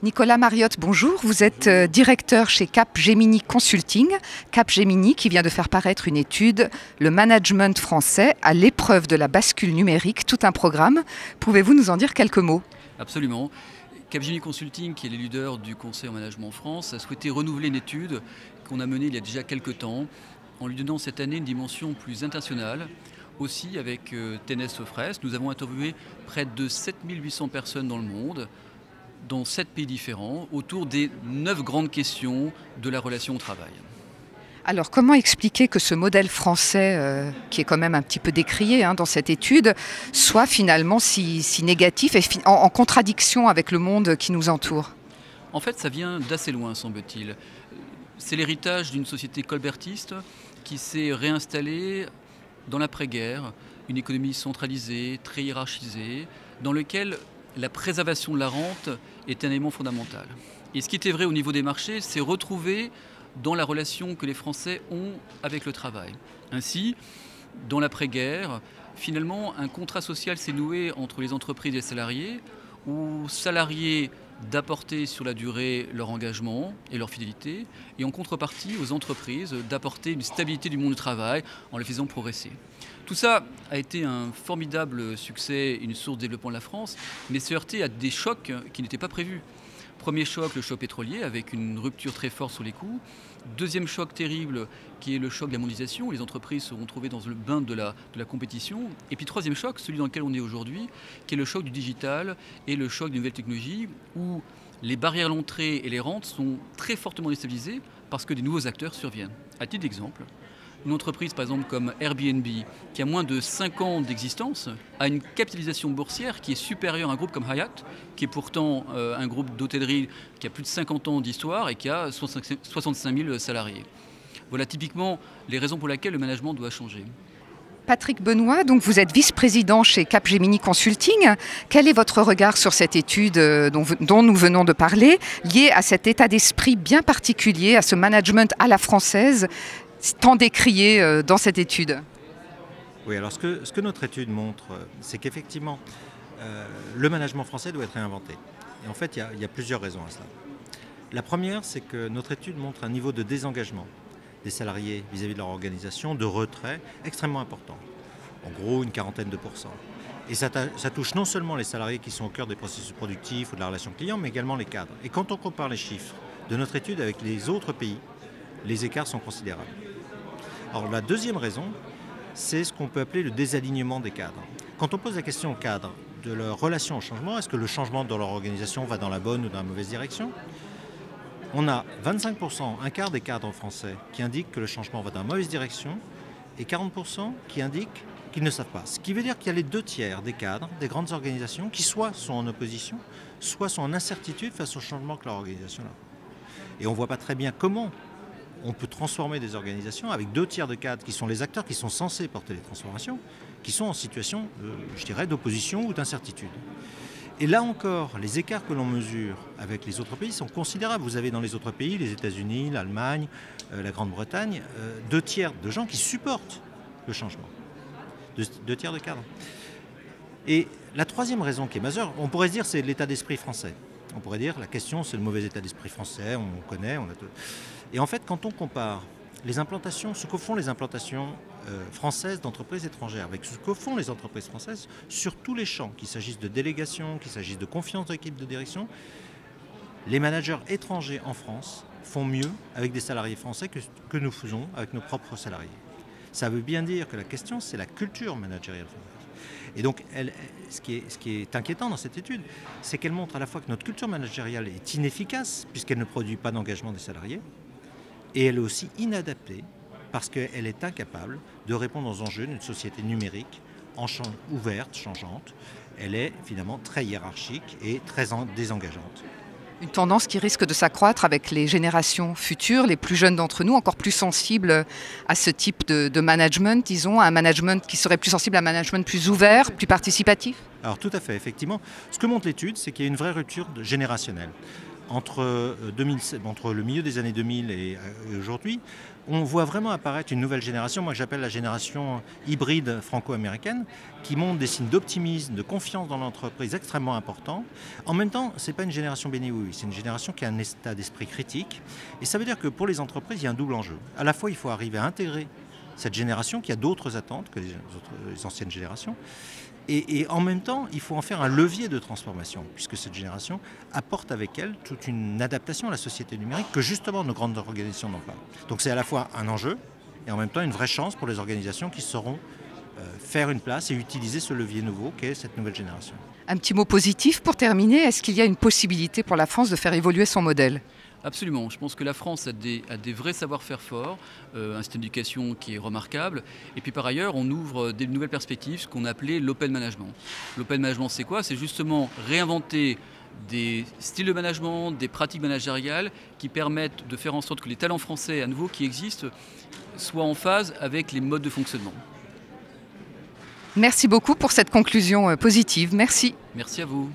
Nicolas Mariotte, bonjour. Vous êtes directeur chez Capgemini Consulting. Capgemini qui vient de faire paraître une étude, le management français à l'épreuve de la bascule numérique, tout un programme. Pouvez-vous nous en dire quelques mots? Absolument. Capgemini Consulting, qui est le leader du conseil en management en France, a souhaité renouveler une étude qu'on a menée il y a déjà quelques temps, en lui donnant cette année une dimension plus internationale. Aussi, avec TNS Sofres, nous avons interviewé près de 7800 personnes dans le monde, dans 7 pays différents, autour des 9 grandes questions de la relation au travail. Alors, comment expliquer que ce modèle français, qui est quand même un petit peu décrié dans cette étude, soit finalement si négatif et en contradiction avec le monde qui nous entoure? En fait, ça vient d'assez loin, semble-t-il. C'est l'héritage d'une société colbertiste qui s'est réinstallée dans l'après-guerre, une économie centralisée, très hiérarchisée, dans laquelle la préservation de la rente est un élément fondamental. Et ce qui était vrai au niveau des marchés, c'est retrouvé dans la relation que les Français ont avec le travail. Ainsi, dans l'après-guerre, finalement, un contrat social s'est noué entre les entreprises et les salariés, aux salariés d'apporter sur la durée leur engagement et leur fidélité, et en contrepartie aux entreprises d'apporter une stabilité du monde du travail en les faisant progresser. Tout ça a été un formidable succès, une source de développement de la France, mais s'est heurté à des chocs qui n'étaient pas prévus. Premier choc, le choc pétrolier, avec une rupture très forte sur les coûts. Deuxième choc terrible, qui est le choc de la mondialisation, où les entreprises se sont trouvées dans le bain de la compétition. Et puis troisième choc, celui dans lequel on est aujourd'hui, qui est le choc du digital et le choc des nouvelles technologies, où les barrières à l'entrée et les rentes sont très fortement déstabilisées parce que des nouveaux acteurs surviennent. À titre d'exemple, une entreprise par exemple comme Airbnb, qui a moins de 5 ans d'existence, a une capitalisation boursière qui est supérieure à un groupe comme Hyatt, qui est pourtant un groupe d'hôtellerie qui a plus de 50 ans d'histoire et qui a 65 000 salariés. Voilà typiquement les raisons pour lesquelles le management doit changer. Patrick Benoît, donc vous êtes vice-président chez Capgemini Consulting. Quel est votre regard sur cette étude dont nous venons de parler, liée à cet état d'esprit bien particulier, à ce management à la française, tant décrié dans cette étude? Oui, alors ce que notre étude montre, c'est qu'effectivement, le management français doit être réinventé. Et en fait, il y a plusieurs raisons à cela. La première, c'est que notre étude montre un niveau de désengagement des salariés vis-à-vis de leur organisation, de retrait, extrêmement important. En gros, une quarantaine de %. Et ça touche non seulement les salariés qui sont au cœur des processus productifs ou de la relation client, mais également les cadres. Et quand on compare les chiffres de notre étude avec les autres pays, les écarts sont considérables. Alors la deuxième raison, c'est ce qu'on peut appeler le désalignement des cadres. Quand on pose la question aux cadres de leur relation au changement, est-ce que le changement dans leur organisation va dans la bonne ou dans la mauvaise direction? On a 25%, un quart des cadres français qui indiquent que le changement va dans la mauvaise direction et 40% qui indiquent qu'ils ne savent pas. Ce qui veut dire qu'il y a les 2/3 des cadres des grandes organisations qui soit sont en opposition, soit sont en incertitude face au changement que leur organisation a. Et on ne voit pas très bien comment on peut transformer des organisations avec 2/3 de cadres qui sont les acteurs qui sont censés porter les transformations, qui sont en situation, je dirais, d'opposition ou d'incertitude. Et là encore, les écarts que l'on mesure avec les autres pays sont considérables. Vous avez dans les autres pays, les États-Unis, l'Allemagne, la Grande-Bretagne, 2/3 de gens qui supportent le changement. 2/3 de cadres. Et la troisième raison qui est majeure, on pourrait se dire c'est l'état d'esprit français. On pourrait dire la question c'est le mauvais état d'esprit français, on connaît, on a tout. Et en fait, quand on compare les implantations, ce que font les implantations françaises d'entreprises étrangères avec ce que font les entreprises françaises sur tous les champs, qu'il s'agisse de délégation, qu'il s'agisse de confiance de l'équipe de direction, les managers étrangers en France font mieux avec des salariés français que nous faisons avec nos propres salariés. Ça veut bien dire que la question, c'est la culture managériale française. Et donc, ce qui est inquiétant dans cette étude, c'est qu'elle montre à la fois que notre culture managériale est inefficace, puisqu'elle ne produit pas d'engagement des salariés, et elle est aussi inadaptée parce qu'elle est incapable de répondre aux enjeux d'une société numérique ouverte, changeante. Elle est finalement très hiérarchique et très désengageante. Une tendance qui risque de s'accroître avec les générations futures, les plus jeunes d'entre nous, encore plus sensibles à ce type de management, disons, à un management qui serait plus sensible à un management plus ouvert, plus participatif? Alors tout à fait, effectivement. Ce que montre l'étude, c'est qu'il y a une vraie rupture générationnelle. entre le milieu des années 2000 et aujourd'hui, on voit vraiment apparaître une nouvelle génération, moi que j'appelle la génération hybride franco-américaine, qui montre des signes d'optimisme, de confiance dans l'entreprise extrêmement importants. En même temps, ce n'est pas une génération béni-oui, c'est une génération qui a un état d'esprit critique. Et ça veut dire que pour les entreprises, il y a un double enjeu. À la fois, il faut arriver à intégrer cette génération qui a d'autres attentes que les anciennes générations. Et en même temps, il faut en faire un levier de transformation, puisque cette génération apporte avec elle toute une adaptation à la société numérique que justement nos grandes organisations n'ont pas. Donc c'est à la fois un enjeu et en même temps une vraie chance pour les organisations qui sauront faire une place et utiliser ce levier nouveau qu'est cette nouvelle génération. Un petit mot positif pour terminer. Est-ce qu'il y a une possibilité pour la France de faire évoluer son modèle ? Absolument. Je pense que la France a des vrais savoir-faire forts, un système d'éducation qui est remarquable. Et puis par ailleurs, on ouvre des nouvelles perspectives, ce qu'on appelait l'open management. L'open management, c'est quoi ? C'est justement réinventer des styles de management, des pratiques managériales qui permettent de faire en sorte que les talents français à nouveau qui existent soient en phase avec les modes de fonctionnement. Merci beaucoup pour cette conclusion positive. Merci. Merci à vous.